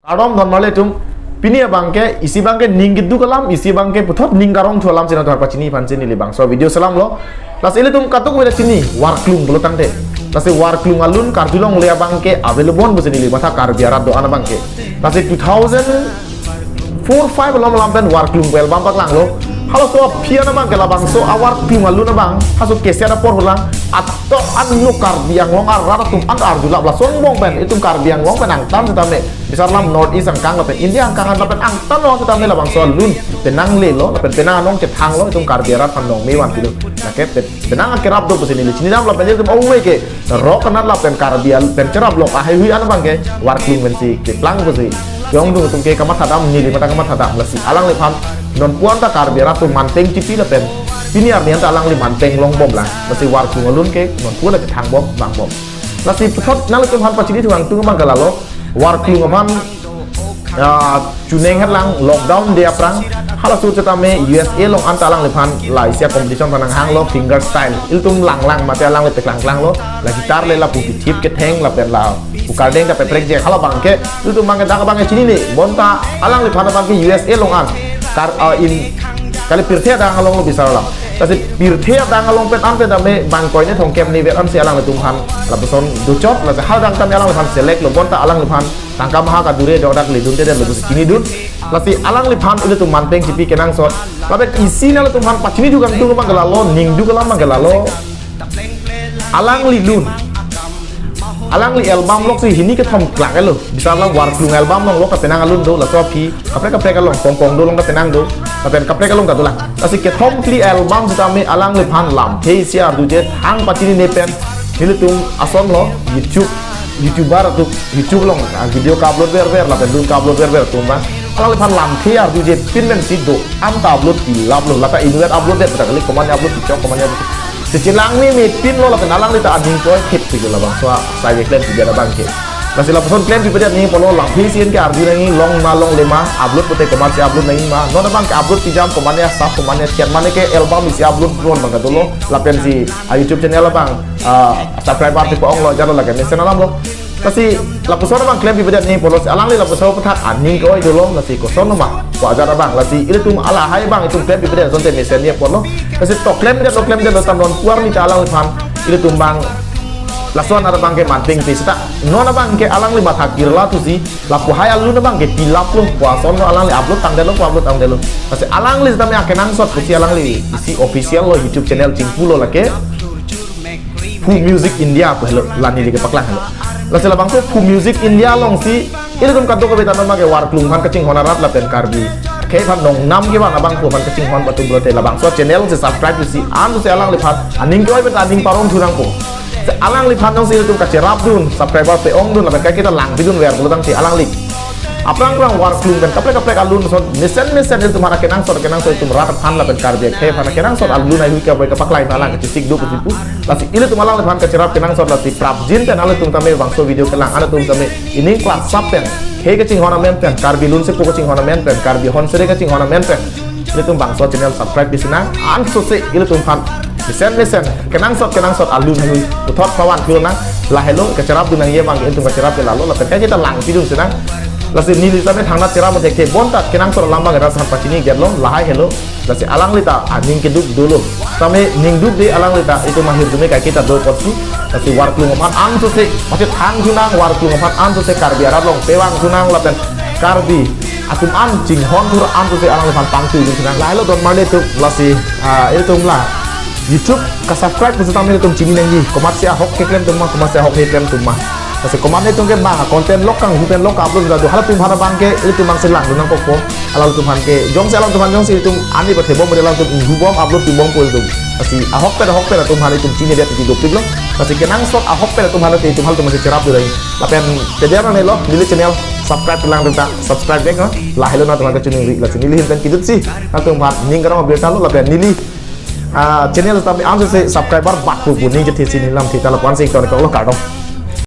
Arom normally tum pini bangke isi bangke ninggit du kalam isi bangke putot ninggarong thualam sina thar pachini phanchini libang so video salam lo las ile tum katuk wela chini warklung bolo tangte lase warklung alun karjulong lea bangke available busini li matha kar biarat do ana bangke lase 2004-5 lom lampen warklung bel bang paklang lo halo so piana bang kelabang so awar klung alun bang haso kesia da por hulang atau anu kar biang wong ar tum ang arjula blasong bong ben itu kar biang wong penang tam setame misal lam north east angkang lapen india angkang lapen ang tan lo setame labang so lun tenang le lo lapen tenang nong cetang lo itu kar biarat panong mewan pilu naket tenang akirap do pesini li cini dam lapen itu owe ke ro kanat lapen kar bial pen cerap lo ahe hui ana bang ke war klung mensi ke plang pesi yong dung tum ke kamat hadam ni li mata kamat hadam lasi alang le pam non puan ta kar biarat tu manteng cipi lapen ini artinya tak alang liman teng long bom lah mesti warku ngelun ke non pun ada ketang bom bang bom nasi putot nang itu han pacini tuang tu bang galalo warku ngaman cuneng lang lockdown dia perang halau su cetame USA long anta alang lipan lai sia competition panang hang lo finger style iltum lang mati alang le teklang lo la gitar le la puti chip ke theng la pen la ukar deng ka pe prek je halau bang ke iltum bang ke dang bang ke cini ni bonta alang lipan bang ke USA long an kar in kali pirthia dang along lo bisa lah tapi pirthia dang along pet ampe dame bangkoi ne thong kem ni vet am si alang le tumhan la beson ducot la hal dang tam alang le pan select lo bonta alang le pan tangka maha ka dure do dak le dun te le bus kini dun la si alang le pan ile tum manteng sipi kenang sot la bet isi na le tumhan pachini juga tu ma galalo ning du galam ma galalo alang li lun alang li album lok si hini ke thom klak lo bisa lang war klung album long lok ka penang alun do la so phi kapre ka long pong do long ka penang do kapen kapre ka long ka do la asi ke thom kli album sitame alang le phan lam thei sia du je hang pachini ne pen hilutung ason lo youtuber tu youtube long video ka upload ver la pen du ka upload ver tu ma alang le phan lam thei ar du je pin men si do am ta upload di lap lo la ka inuet upload ver ta kali koman upload di chok koman secilang ni pin lo la penalang ni ta ading toy hit tu la bang so saya klaim ti ada bang ke masih la person klaim ti pada ni polo lang pisien ke arju ni long ma long lema upload pute komar si upload nahi ma no bang ke upload ti jam komane staff komane kian mane ke album isi upload ron bang dulu la pen si youtube channel la bang subscriber ti ko ong lo jaro la ke channel lo kasi la person bang klaim ti pada ni polo si alang ni la person patak aning ko dulu la si ko son ma ko ajar bang la si ile tum ala hai bang itu klaim ti pada son te mesen ni polo kasi to klaim dia tam non puar ni alang lipan ile tum bang lason ada bang ke manting ti sta nona bang ke alang li mathakir la tu si la pu hai alu na bang ke tilap lo puason lo alang li upload tang delo upload tang delo kasi alang li tame akenang sot si alang li isi official lo youtube channel cingpulo la ke Fu Music India pe lo lani li ke paklang lo la sela bang so Fu Music India long si ile tum kadto ke betan ma ke war klung kan kecing honarat la pen karbi ke pan nong nam ke bang abang pu pan kecing hon patu blote la bang so channel se subscribe si an se alang li phat aning ke oi ben aning parong thurang ko alang li phan nong si tum ka cerap dun subscriber pe ong dun la ka kita lang bidun wer bulutang si alang li aprang war klung kan kapre alun so mesen itu mana kenang so itu merat phan la ben karbi ke pan kenang so alun ai hui ka boy ka paklai alang ke sik do ke sipu la si ile tum alang li phan ka cerap kenang so la si prabjin ten ala tum tame bang so video kelang ana tum tame ini kelas sap ten ke cing hona men pen karbi lun se ko cing hona men pen karbi hon sere ka cing hona men pen ile tum bang so channel subscribe di sina an so se ile tum phan mesen kenang sot alun hui uthot pawan kilo na la hello ka cerap dunang ye bang itu ka cerap lalu la pen ka kita lang pidun sina lasi nili sampai thangna cerap mo ke bonta kenang sot lamba ga ras pachini gelong lahai hello lasi alang lita aning ke duk dulu sampai ning duk di alang lita itu mahir dume ka kita do potsi lasi war klung phan an so se macet thang junang war klung phan an so se karbi arab long pewang junang la pen karbi akum an jing hon tur an so se alang phan pangtu jung sunang la hello don mane tu lasi itu la YouTube ka subscribe beserta tamil tum cini nengi komersia hok ke klaim tum komersia hok ke klaim tum ma kasi komane tum ke bang konten lokang hupen lok upload gadu hala tum hana bangke itu mang selang dunang koko ala tum han ke jong se alam tum han jong si tum ani ba thebo model tum hubom upload tum bom pol tum kasi ahok pe tum han tum cini dia ti dopik lo kasi kenang sot ahok pe tum han tum hal tum masih cerap du dai lapen tedera ne lo dili channel subscribe lang tum subscribe dek no la hello na tum ka chuni la chuni lihin kan kidut si tum han ning karo beta lo lapen nili channel tapi am se subscriber 8 puning je thi sin lam thi ta la kwan sing to ko lo ka dong